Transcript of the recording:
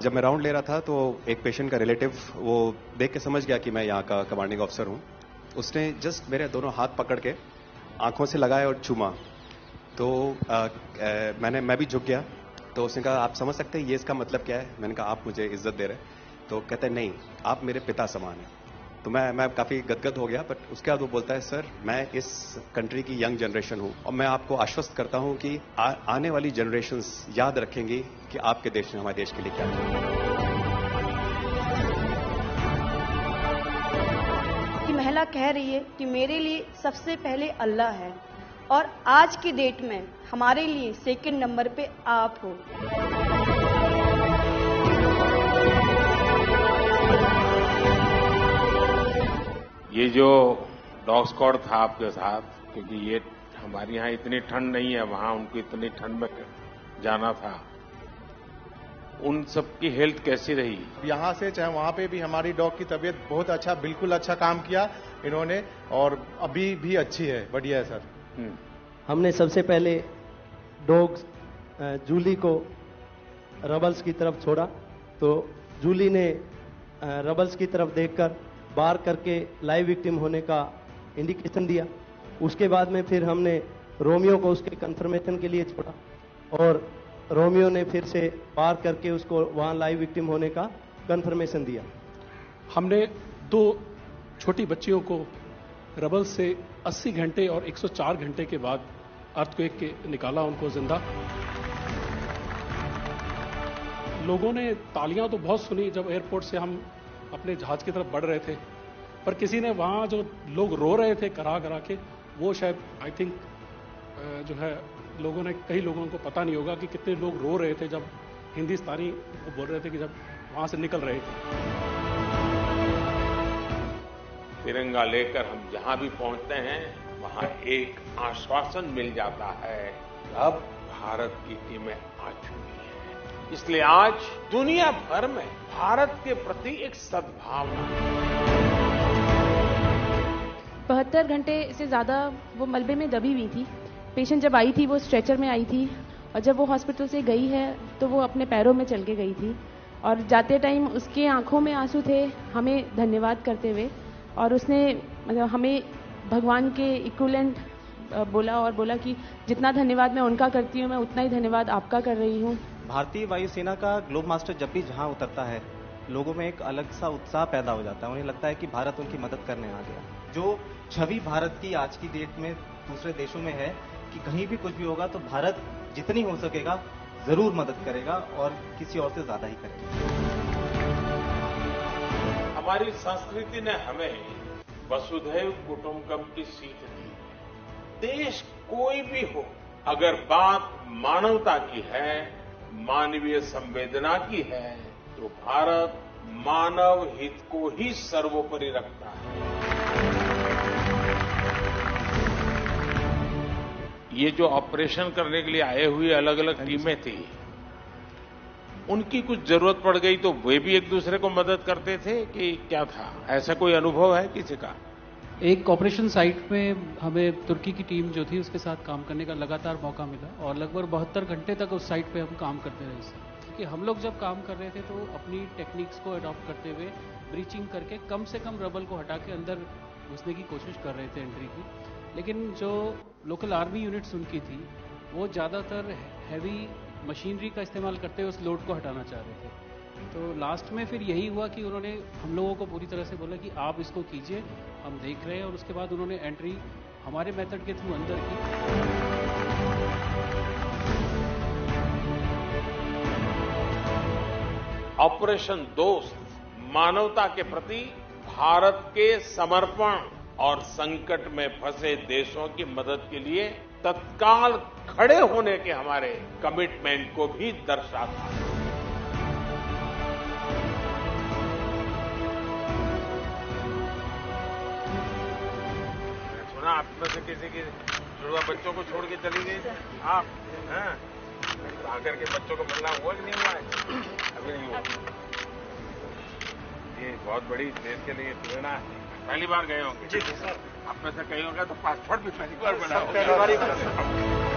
जब मैं राउंड ले रहा था तो एक पेशेंट का रिलेटिव वो देख के समझ गया कि मैं यहाँ का कमांडिंग ऑफिसर हूँ। उसने जस्ट मेरे दोनों हाथ पकड़ के आंखों से लगाया और चूमा। तो मैं भी झुक गया। तो उसने कहा आप समझ सकते हैं ये इसका मतलब क्या है? मैंने कहा आप मुझे इज्जत दे रहे हैं। तो कहते हैं नहीं, आप मेरे पिता समान हैं। तो मैं काफी गदगद हो गया। बट उसके बाद वो बोलता है सर मैं इस कंट्री की यंग जनरेशन हूं और मैं आपको आश्वस्त करता हूं कि आने वाली जनरेशंस याद रखेंगी कि आपके देश ने हमारे देश के लिए क्या किया। कि महिला कह रही है कि मेरे लिए सबसे पहले अल्लाह है और आज की डेट में हमारे लिए सेकंड नंबर पे आप हो। ये जो डॉग स्क्वाड था आपके साथ, क्योंकि ये हमारे यहाँ इतनी ठंड नहीं है, वहां उनको इतनी ठंड में जाना था, उन सबकी हेल्थ कैसी रही? यहाँ से चाहे वहाँ पे भी हमारी डॉग की तबीयत बहुत अच्छा, बिल्कुल अच्छा काम किया इन्होंने और अभी भी अच्छी है, बढ़िया है सर। हमने सबसे पहले डॉग जूली को रबल्स की तरफ छोड़ा तो जूली ने रबल्स की तरफ देखकर बार करके लाइव विक्टिम होने का इंडिकेशन दिया। उसके बाद में फिर हमने रोमियो को उसके कंफर्मेशन के लिए छोड़ा और रोमियो ने फिर से बार करके उसको वहां लाइव विक्टिम होने का कंफर्मेशन दिया। हमने 2 छोटी बच्चियों को रबल से 80 घंटे और 104 घंटे के बाद अर्थक्वेक के निकाला उनको जिंदा। लोगों ने तालियां तो बहुत सुनी जब एयरपोर्ट से हम अपने जहाज की तरफ बढ़ रहे थे, पर किसी ने वहां जो लोग रो रहे थे करा करा के, वो शायद आई थिंक जो है लोगों ने, कई लोगों को पता नहीं होगा कि कितने लोग रो रहे थे जब हिंदुस्तानी वो बोल रहे थे कि जब वहां से निकल रहे थे। तिरंगा लेकर हम जहां भी पहुंचते हैं वहां एक आश्वासन मिल जाता है, अब भारत की टीमें आ चुकी हैं। इसलिए आज दुनिया भर में भारत के प्रति एक सद्भावना। 72 घंटे से ज्यादा वो मलबे में दबी हुई थी। पेशेंट जब आई थी वो स्ट्रेचर में आई थी और जब वो हॉस्पिटल से गई है तो वो अपने पैरों में चल के गई थी और जाते टाइम उसके आंखों में आंसू थे हमें धन्यवाद करते हुए, और उसने मतलब हमें भगवान के इक्विवेलेंट बोला और बोला कि जितना धन्यवाद मैं उनका करती हूँ मैं उतना ही धन्यवाद आपका कर रही हूँ। भारतीय वायुसेना का ग्लोब मास्टर जब भी जहां उतरता है लोगों में एक अलग सा उत्साह पैदा हो जाता है, उन्हें लगता है कि भारत उनकी मदद करने आ गया। जो छवि भारत की आज की डेट में दूसरे देशों में है कि कहीं भी कुछ भी होगा तो भारत जितनी हो सकेगा जरूर मदद करेगा और किसी और से ज्यादा ही करेगा। हमारी संस्कृति ने हमें वसुधैव कुटुंबकम की सीख दी। देश कोई भी हो, अगर बात मानवता की है, मानवीय संवेदना की है, तो भारत मानव हित को ही सर्वोपरि रखता है। ये जो ऑपरेशन करने के लिए आए हुए अलग अलग टीमें थी, उनकी कुछ जरूरत पड़ गई तो वे भी एक दूसरे को मदद करते थे कि क्या था? ऐसा कोई अनुभव है किसी का? एक ऑपरेशन साइट में हमें तुर्की की टीम जो थी उसके साथ काम करने का लगातार मौका मिला और लगभग 72 घंटे तक उस साइट पे हम काम करते रहे सर। क्योंकि हम लोग जब काम कर रहे थे तो अपनी टेक्निक्स को अडॉप्ट करते हुए ब्रीचिंग करके कम से कम रबल को हटा के अंदर घुसने की कोशिश कर रहे थे एंट्री की। लेकिन जो लोकल आर्मी यूनिट्स उनकी थी वो ज़्यादातर हैवी मशीनरी का इस्तेमाल करते हुए उस लोड को हटाना चाह रहे थे। तो लास्ट में फिर यही हुआ कि उन्होंने हम लोगों को पूरी तरह से बोला कि आप इसको कीजिए, हम देख रहे हैं, और उसके बाद उन्होंने एंट्री हमारे मेथड के थ्रू अंदर की। ऑपरेशन दोस्त मानवता के प्रति भारत के समर्पण और संकट में फंसे देशों की मदद के लिए तत्काल खड़े होने के हमारे कमिटमेंट को भी दर्शाता है। सुना आप में से किसी की जुड़वा बच्चों को छोड़ के चली गई थी आप, हैं? आकर के बच्चों को मिलना हुआ कि नहीं हुआ है? अभी नहीं हुआ। ये बहुत बड़ी देश के लिए प्रेरणा है। पहली बार गए होंगे? जी सर। आप में से कई होंगे तो पासपोर्ट भी पहली बार बना होगा।